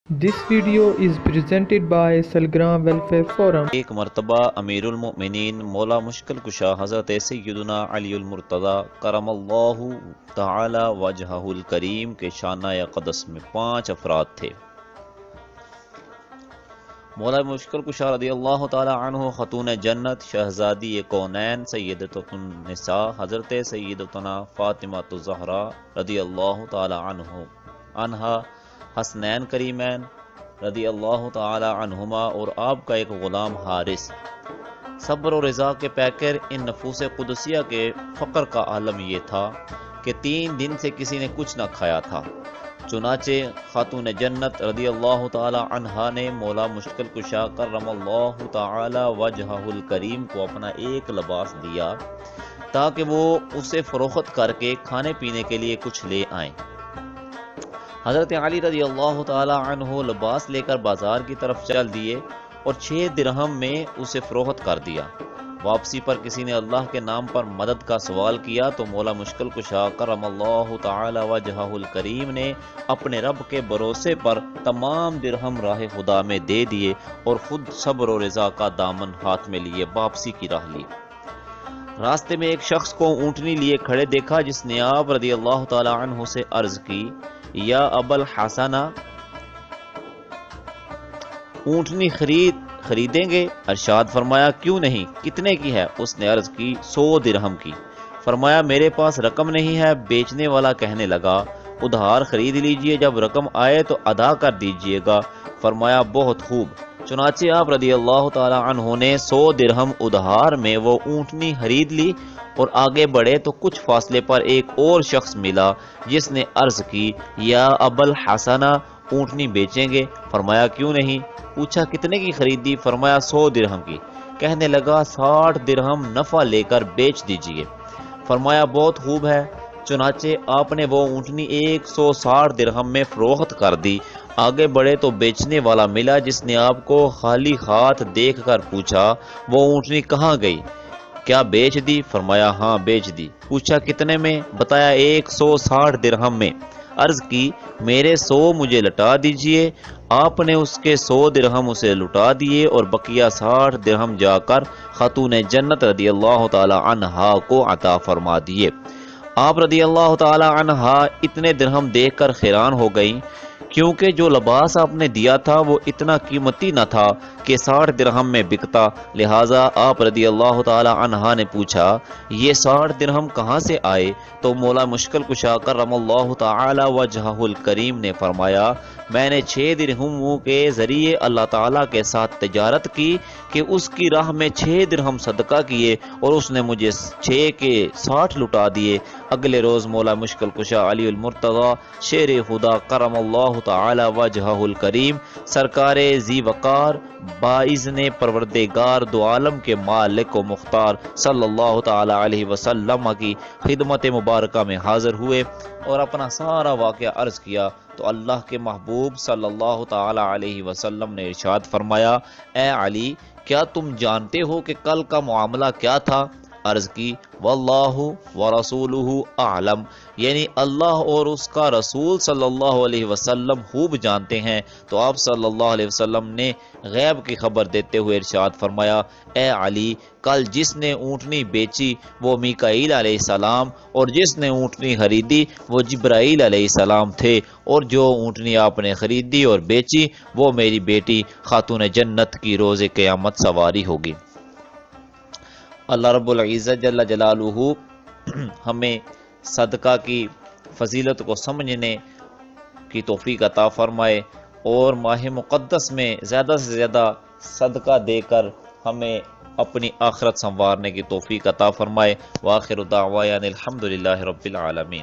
This video is presented by Salgram Welfare Forum. ایک مرتبہ امیر المؤمنین مولا مشکل کشا حضرت سیدنا علی المرتضی کرم اللہ تعالی وجہہ الکریم کے شانہ اقدس میں 5 افراد تھے۔ مولا مشکل کشا رضی اللہ تعالی عنہ خاتون جنت شہزادی کونین سیدۃ النساء حضرت سیدتنا فاطمہ الزہرا رضی اللہ تعالی عنہا حسنین کریمین رضی اللہ تعالی عنہما اور آپ کا ایک غلام حارث۔ صبر و رضا کے پیکر ان نفوس قدسیہ کے فقر کا عالم یہ تھا کہ 3 دن سے کسی نے کچھ نہ کھایا تھا۔ چنانچہ خاتون جنت رضی اللہ تعالی عنہا نے مولا مشکل کشا کرم اللہ تعالی وجہہ الکریم کو اپنا ایک لباس دیا تاکہ وہ اسے فروخت کر کے کھانے پینے کے لیے کچھ لے آئیں۔ حضرت علی رضی اللہ تعالی عنہ لباس لے کر بازار کی طرف چل دیے اور 6 درہم میں اسے فروخت کر دیا۔ واپسی پر کسی نے اللہ کے نام پر مدد کا سوال کیا تو مولا مشکل کشا کرم اللہ تعالی وجہہ الکریم نے اپنے رب کے بھروسے پر تمام درہم راہ خدا میں دے دیے اور خود صبر و رضا کا دامن ہاتھ میں لیے واپسی کی راہ لی۔ راستے میں ایک شخص کو اونٹنی لیے کھڑے دیکھا جس نے آپ رضی اللہ تعالی عنہ سے عرض کی، یا ابا الحسنہ، اونٹنی خریدیں گے؟ ارشاد فرمایا کیوں نہیں، کتنے کی ہے؟ اس نے عرض کی 100 درہم کی۔ فرمایا میرے پاس رقم نہیں ہے۔ بیچنے والا کہنے لگا ادھار خرید لیجئے، جب رقم آئے تو ادا کر دیجئے گا۔ فرمایا بہت خوب۔ چنانچہ آپ رضی اللہ تعالی عنہ نے 100 درہم ادھار میں وہ اونٹنی خرید لی اور آگے بڑھے تو کچھ فاصلے پر ایک اور شخص ملا جس نے عرض کی، یا ابا الحسنہ، اونٹنی بیچیں گے؟ فرمایا کیوں نہیں۔ پوچھا کتنے کی خریدی؟ فرمایا 100 درہم کی۔ کہنے لگا 60 درہم نفع لے کر بیچ دیجئے۔ فرمایا بہت خوب ہے۔ چنانچہ آپ نے وہ اونٹنی 160 درہم میں فروخت کر دی۔ آگے بڑھے تو بیچنے والا ملا جس نے آپ کو خالی ہاتھ دیکھ کر پوچھا، وہ اونٹنی کہاں گئی؟ کیا بیچ دی؟ فرمایا ہاں بیچ دی۔ پوچھا کتنے میں؟ بتایا 160 درہم میں۔ عرض کی میرے 100 مجھے لٹا دیجئے۔ آپ نے اس کے 100 درہم اسے لٹا دیے اور بقیہ 60 درہم جا کر خاتون جنت رضی اللہ تعالی عنہا کو عطا فرما دیے۔ آپ رضی اللہ تعالی عنہا اتنے درہم دیکھ کر حیران ہو گئیں، کیونکہ جو لباس آپ نے دیا تھا وہ اتنا قیمتی نہ تھا کہ 60 درہم میں بکتا۔ لہٰذا آپ رضی اللہ تعالی عنہا نے پوچھا یہ 60 درہم کہاں سے آئے؟ تو مولا مشکل کشا کرم اللہ تعالی وجہہ الکریم نے فرمایا، میں نے 6 درہموں کے ذریعے اللہ تعالیٰ کے ساتھ تجارت کی کہ اس کی راہ میں 6 درہم صدقہ کیے اور اس نے مجھے 6 کے 60 لٹا دیے۔ اگلے روز مولا مشکل کشا علی المرتضی شیر خدا کرم اللہ تعالی وجہہ الکریم سرکار ذی وقار باذن پروردگار دو عالم کے مالک و مختار صلی اللہ تعالی علیہ وسلم کی خدمت مبارکہ میں حاضر ہوئے اور اپنا سارا واقعہ عرض کیا تو اللہ کے محبوب صلی اللہ تعالی علیہ وسلم نے ارشاد فرمایا، اے علی کیا تم جانتے ہو کہ کل کا معاملہ کیا تھا؟ عرض کی واللہ ورسولہ اعلم، یعنی اللہ اور اس کا رسول صلی اللہ علیہ وسلم خوب جانتے ہیں۔ تو آپ صلی اللہ علیہ وسلم نے غیب کی خبر دیتے ہوئے ارشاد فرمایا، اے علی کل جس نے اونٹنی بیچی وہ میکائیل علیہ السلام اور جس نے اونٹنی خریدی وہ جبرائیل علیہ السلام تھے، اور جو اونٹنی آپ نے خریدی اور بیچی وہ میری بیٹی خاتون جنت کی روز قیامت سواری ہوگی۔ اللہ رب العزت جل جلالہ ہمیں صدقہ کی فضیلت کو سمجھنے کی توفیق عطا فرمائے اور ماہ مقدس میں زیادہ سے زیادہ صدقہ دے کر ہمیں اپنی آخرت سنوارنے کی توفیق عطا فرمائے۔ وآخر دعوانا الحمدللہ رب العالمین۔